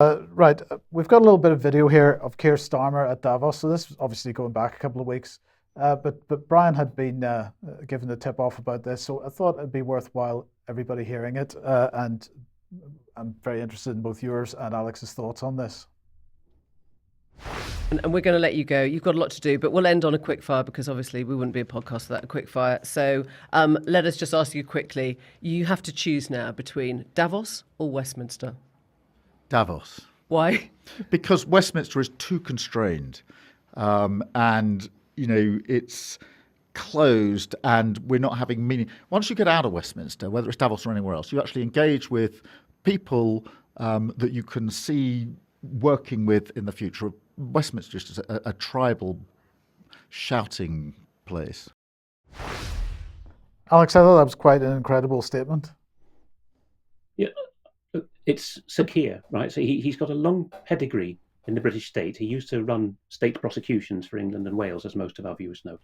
Right, we've got a little bit of video here of Keir Starmer at Davos. So this is obviously going back a couple of weeks, but Brian had been given the tip off about this, so I thought it'd be worthwhile everybody hearing it. And I'm very interested in both yours and Alex's thoughts on this. And we're going to let you go. You've got a lot to do, but we'll end on a quick fire because obviously we wouldn't be a podcast without a quick fire. So let us just ask you quickly. You have to choose now between Davos or Westminster. Davos. Why? Because Westminster is too constrained, and it's closed, and we're not having meaning. Once you get out of Westminster, whether it's Davos or anywhere else, you actually engage with people that you can see working with in the future. Westminster is just a tribal shouting place. Alex, I thought that was quite an incredible statement. Yeah, it's Sir Keir, right? So he's got a long pedigree in the British state. He used to run state prosecutions for England and Wales, as most of our viewers know.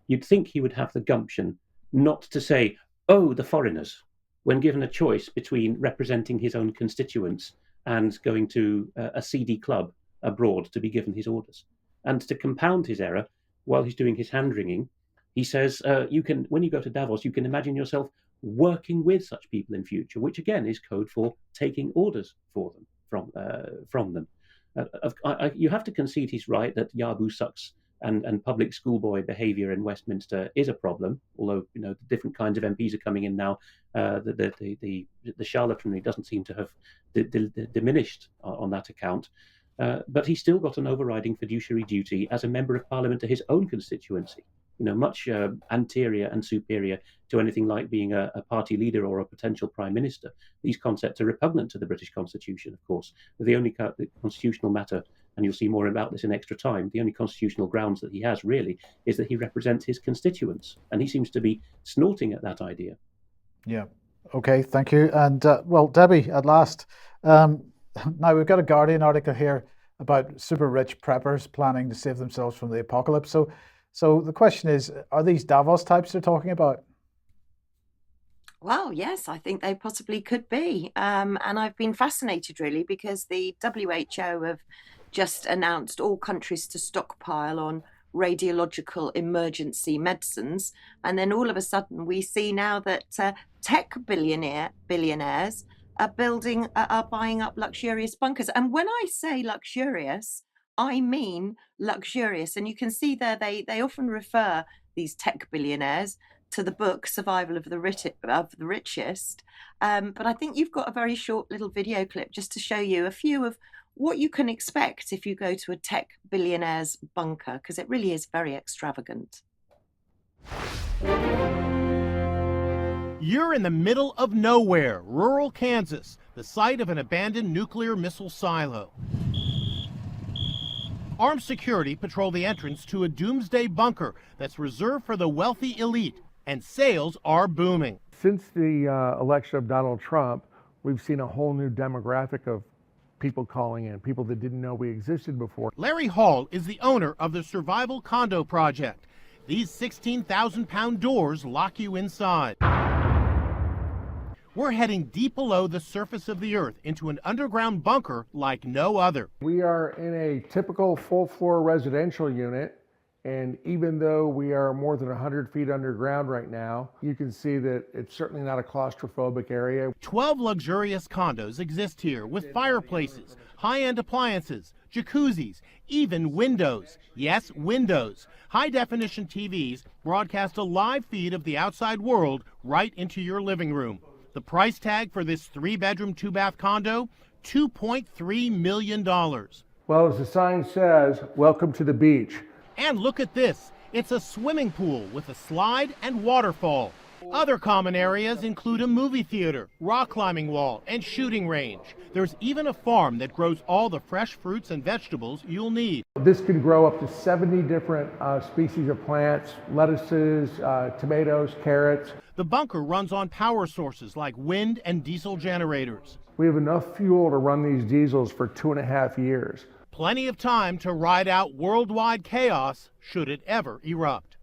You'd think he would have the gumption not to say, "Oh, the foreigners," when given a choice between representing his own constituents and going to a seedy club abroad to be given his orders. And to compound his error, while he's doing his hand-wringing, he says, when you go to Davos, you can imagine yourself working with such people in future, which again is code for taking orders for them from them. You have to concede he's right that Yabu sucks and public schoolboy behaviour in Westminster is a problem. Although the different kinds of MPs are coming in now, the charlatanry doesn't seem to have diminished on that account. But he's still got an overriding fiduciary duty as a member of Parliament to his own constituency. Much anterior and superior to anything like being a party leader or a potential prime minister. These concepts are repugnant to the British Constitution, of course. The only constitutional matter, and you'll see more about this in extra time, the only constitutional grounds that he has really is that he represents his constituents. And he seems to be snorting at that idea. Yeah. Okay, thank you. And well, Debbie, at last. Now we've got a Guardian article here about super rich preppers planning to save themselves from the apocalypse. So the question is, are these Davos types they're talking about? Well, yes, I think they possibly could be. And I've been fascinated, really, because the WHO have just announced all countries to stockpile on radiological emergency medicines. And then all of a sudden, we see now that tech billionaires are buying up luxurious bunkers. And when I say luxurious, I mean luxurious. And you can see there they often refer, these tech billionaires, to the book Survival of the Richest. But I think you've got a very short little video clip just to show you a few of what you can expect if you go to a tech billionaire's bunker, because it really is very extravagant. You're in the middle of nowhere, rural Kansas, the site of an abandoned nuclear missile silo. Armed security patrol the entrance to a doomsday bunker that's reserved for the wealthy elite, and sales are booming. Since the election of Donald Trump, we've seen a whole new demographic of people calling in, people that didn't know we existed before. Larry Hall is the owner of the Survival Condo Project. These 16,000-pound doors lock you inside. We're heading deep below the surface of the earth into an underground bunker like no other. We are in a typical full-floor residential unit, and even though we are more than 100 feet underground right now, you can see that it's certainly not a claustrophobic area. 12 luxurious condos exist here with fireplaces, high-end appliances, jacuzzis, even windows. Yes, windows. High-definition TVs broadcast a live feed of the outside world right into your living room. The price tag for this 3-bedroom, 2-bath condo, $2.3 million. Well, as the sign says, welcome to the beach. And look at this. It's a swimming pool with a slide and waterfall. Other common areas include a movie theater, rock climbing wall, and shooting range. There's even a farm that grows all the fresh fruits and vegetables you'll need. This can grow up to 70 different species of plants, lettuces, tomatoes, carrots. The bunker runs on power sources like wind and diesel generators. We have enough fuel to run these diesels for 2.5 years. Plenty of time to ride out worldwide chaos should it ever erupt.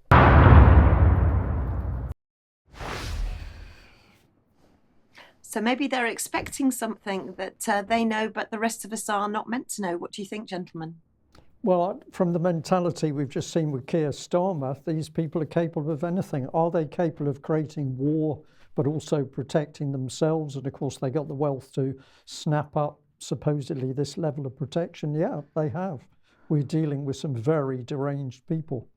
So maybe they're expecting something that they know, but the rest of us are not meant to know. What do you think, gentlemen? Well, from the mentality we've just seen with Keir Starmer, these people are capable of anything. Are they capable of creating war, but also protecting themselves? And of course, they got the wealth to snap up supposedly this level of protection. Yeah, they have. We're dealing with some very deranged people.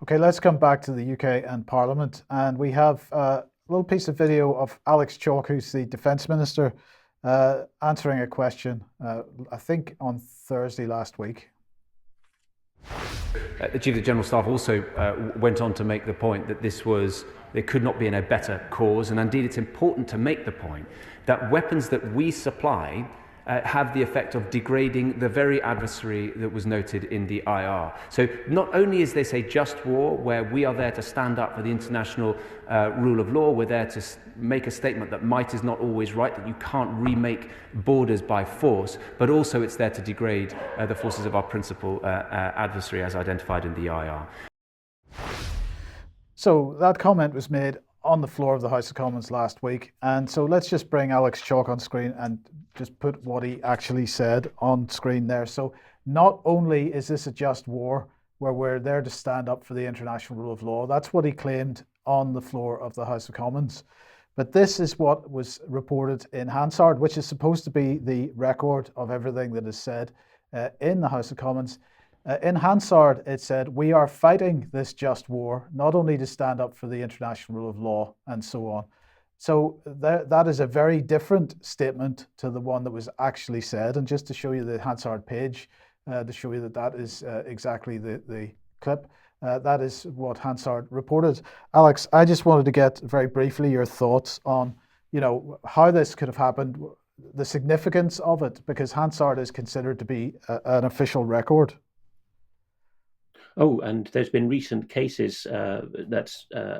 Okay, let's come back to the UK and Parliament. And we have a little piece of video of Alex Chalk, who's the Defence Minister, answering a question, I think on Thursday last week. The Chief of the General Staff also went on to make the point that there could not be in a better cause, and indeed it's important to make the point that weapons that we supply have the effect of degrading the very adversary that was noted in the IR. So not only is this a just war where we are there to stand up for the international rule of law, we're there to make a statement that might is not always right, that you can't remake borders by force, but also it's there to degrade the forces of our principal adversary as identified in the IR. So that comment was made on the floor of the House of Commons last week. And so let's just bring Alex Chalk on screen and just put what he actually said on screen there. So not only is this a just war where we're there to stand up for the international rule of law, that's what he claimed on the floor of the House of Commons. But this is what was reported in Hansard, which is supposed to be the record of everything that is said in the House of Commons. In Hansard, it said, we are fighting this just war, not only to stand up for the international rule of law and so on. So that is a very different statement to the one that was actually said. And just to show you the Hansard page, to show you that that is exactly the clip, that is what Hansard reported. Alex, I just wanted to get very briefly your thoughts on, how this could have happened, the significance of it, because Hansard is considered to be an official record. Oh, and there's been recent cases that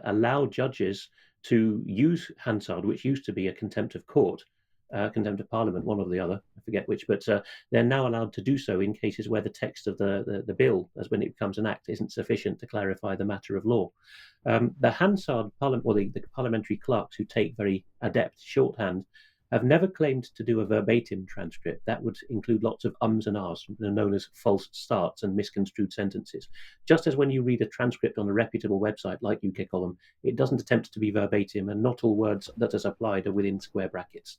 allow judges to use Hansard, which used to be a contempt of court, contempt of Parliament, one or the other, I forget which, but they're now allowed to do so in cases where the text of the bill, as when it becomes an act, isn't sufficient to clarify the matter of law. The Hansard Parliament, or the parliamentary clerks who take very adept shorthand, have never claimed to do a verbatim transcript. That would include lots of ums and ahs, known as false starts and misconstrued sentences. Just as when you read a transcript on a reputable website like UK Column, it doesn't attempt to be verbatim, and not all words that are supplied are within square brackets.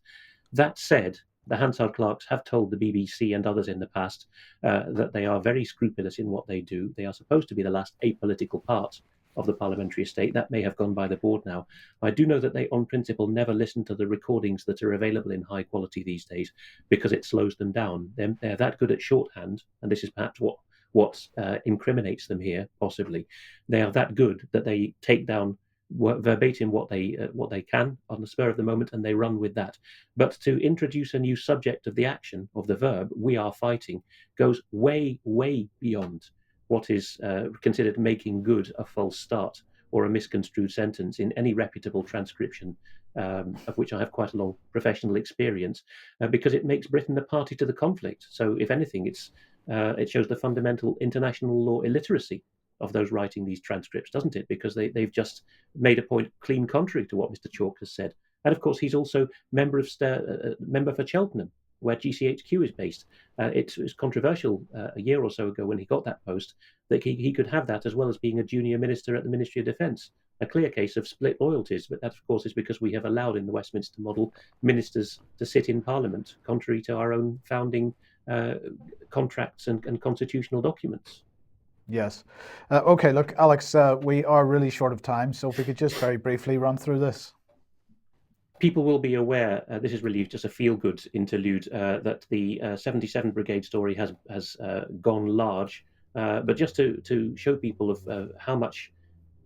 That said, the Hansard clerks have told the BBC and others in the past that they are very scrupulous in what they do. They are supposed to be the last apolitical part of the parliamentary estate. That may have gone by the board now. I do know that they, on principle, never listen to the recordings that are available in high quality these days because it slows them down. They're that good at shorthand, and this is perhaps what incriminates them here, possibly. They are that good that they take down verbatim what they can on the spur of the moment, and they run with that. But to introduce a new subject of the action, of the verb, we are fighting, goes way, way beyond what is considered making good a false start or a misconstrued sentence in any reputable transcription, of which I have quite a long professional experience, because it makes Britain a party to the conflict. So if anything, it shows the fundamental international law illiteracy of those writing these transcripts, doesn't it? Because they've just made a point clean contrary to what Mr. Chalk has said. And of course, he's also member for Cheltenham, where GCHQ is based. It was controversial a year or so ago when he got that post that he could have that as well as being a junior minister at the Ministry of Defence. A clear case of split loyalties, but that, of course, is because we have allowed in the Westminster model ministers to sit in Parliament, contrary to our own founding contracts and constitutional documents. Yes. Okay, look, Alex, we are really short of time, so if we could just very briefly run through this. People will be aware, this is really just a feel-good interlude, that the 77 Brigade story has gone large. But just to show people of how much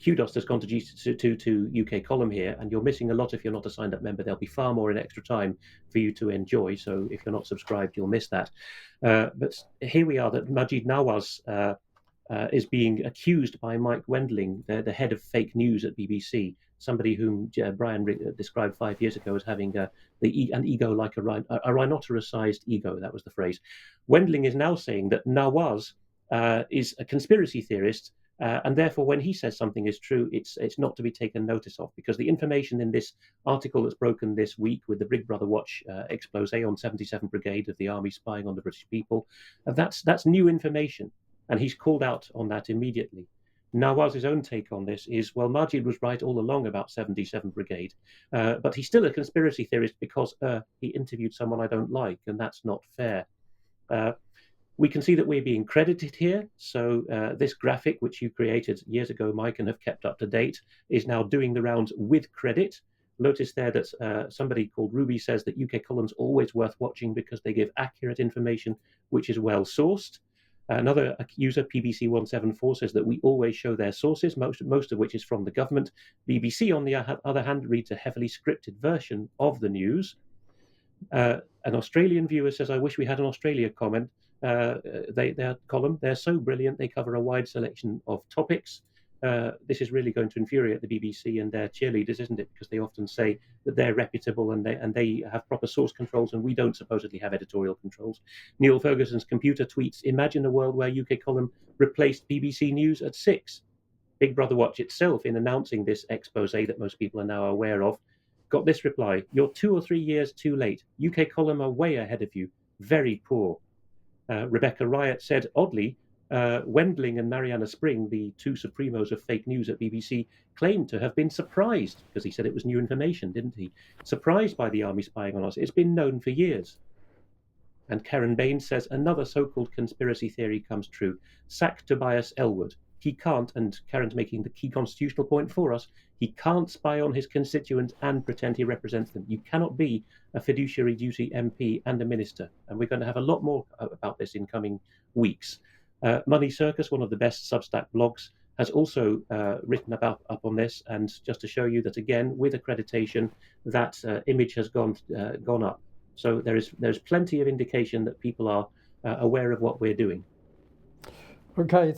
kudos has gone to UK Column here, and you're missing a lot if you're not a signed-up member. There'll be far more in extra time for you to enjoy, so if you're not subscribed, you'll miss that. But here we are, that Majid Nawaz is being accused by Mike Wendling, the head of fake news at BBC, somebody whom Brian described 5 years ago as having an ego like a rhinoceros-sized ego. That was the phrase. Wendling is now saying that Nawaz is a conspiracy theorist And therefore, when he says something is true, it's not to be taken notice of, because the information in this article that's broken this week with the Big Brother Watch expose on 77th Brigade of the Army spying on the British people, that's new information, and he's called out on that immediately. Nawaz's own take on this is, well, Majid was right all along about 77th Brigade, but he's still a conspiracy theorist because he interviewed someone I don't like, and that's not fair. We can see that we're being credited here. So this graphic, which you created years ago, Mike, and have kept up to date, is now doing the rounds with credit. Notice there that somebody called Ruby says that UK columns always worth watching because they give accurate information, which is well sourced. Another user, PBC174, says that we always show their sources, most of which is from the government. BBC, on the other hand, reads a heavily scripted version of the news. An Australian viewer says, I wish we had an Australia comment. Their column, they're so brilliant, they cover a wide selection of topics. This is really going to infuriate the BBC and their cheerleaders, isn't it? Because they often say that they're reputable and they have proper source controls, and we don't supposedly have editorial controls. Neil Ferguson's computer tweets, imagine a world where UK column replaced BBC News at 6. Big Brother Watch itself, in announcing this expose that most people are now aware of, got this reply, you're 2 or 3 years too late. UK column are way ahead of you. Very poor. Rebecca Riot said, oddly, Wendling and Mariana Spring, the two supremos of fake news at BBC, claimed to have been surprised, because he said it was new information, didn't he? Surprised by the army spying on us. It's been known for years. And Karen Baines says, another so-called conspiracy theory comes true. Sack Tobias Elwood. He can't, and Karen's making the key constitutional point for us, he can't spy on his constituents and pretend he represents them. You cannot be a fiduciary duty MP and a minister. And we're going to have a lot more about this in coming weeks. Moneycircus, one of the best Substack blogs, has also written up on this. And just to show you that, again, with accreditation, that image has gone up. So there's plenty of indication that people are aware of what we're doing. Okay.